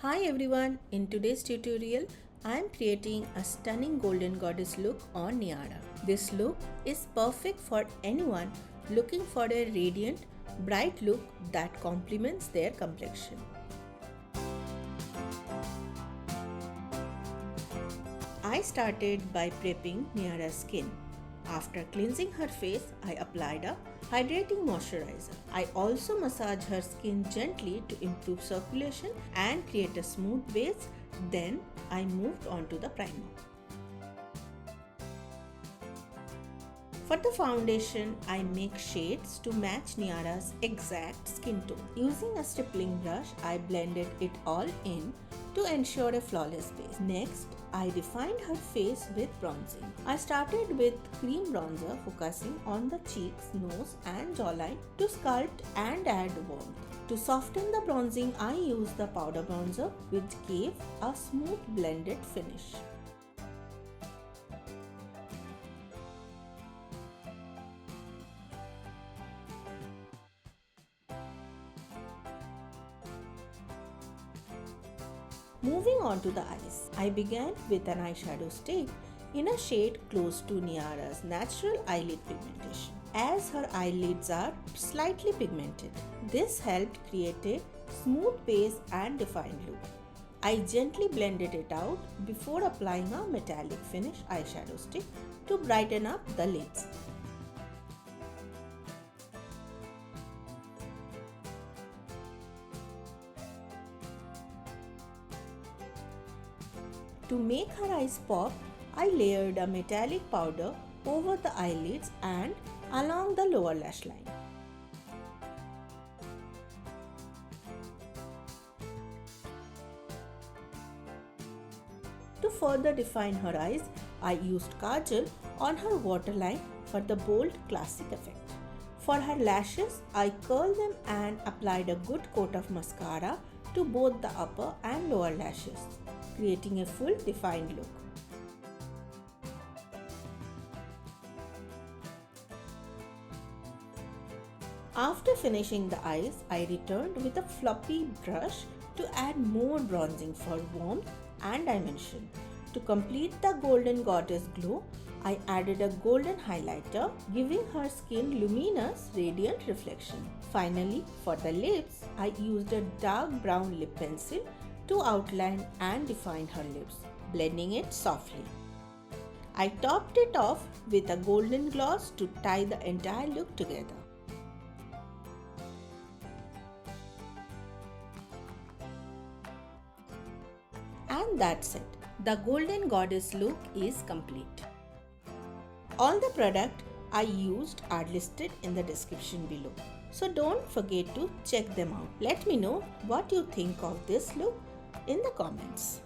Hi everyone, in today's tutorial I am creating a stunning golden goddess look on Niyara. This look is perfect for anyone looking for a radiant, bright look that complements their complexion. I started by prepping Niyara's skin. After cleansing her face, I applied a hydrating moisturizer. I also massaged her skin gently to improve circulation and create a smooth base. Then I moved on to the primer. For the foundation, I make shades to match Niyara's exact skin tone. Using a stippling brush, I blended it all in to ensure a flawless base. Next, I refined her face with bronzing. I started with cream bronzer, focusing on the cheeks, nose and jawline to sculpt and add warmth. To soften the bronzing, I used the powder bronzer, which gave a smooth blended finish. Moving on to the eyes, I began with an eyeshadow stick in a shade close to Niyara's natural eyelid pigmentation, as her eyelids are slightly pigmented. This helped create a smooth base and defined look. I gently blended it out before applying a metallic finish eyeshadow stick to brighten up the lids. To make her eyes pop, I layered a metallic powder over the eyelids and along the lower lash line. To further define her eyes, I used kajal on her waterline for the bold classic effect. For her lashes, I curled them and applied a good coat of mascara to both the upper and lower lashes, creating a full defined look. After finishing the eyes, I returned with a fluffy brush to add more bronzing for warmth and dimension. To complete the golden goddess glow, I added a golden highlighter, giving her skin luminous, radiant reflection. Finally, for the lips, I used a dark brown lip pencil to outline and define her lips, blending it softly. I topped it off with a golden gloss to tie the entire look together. And that's it. The golden goddess look is complete. All the products I used are listed in the description below, so don't forget to check them out. Let me know what you think of this look in the comments.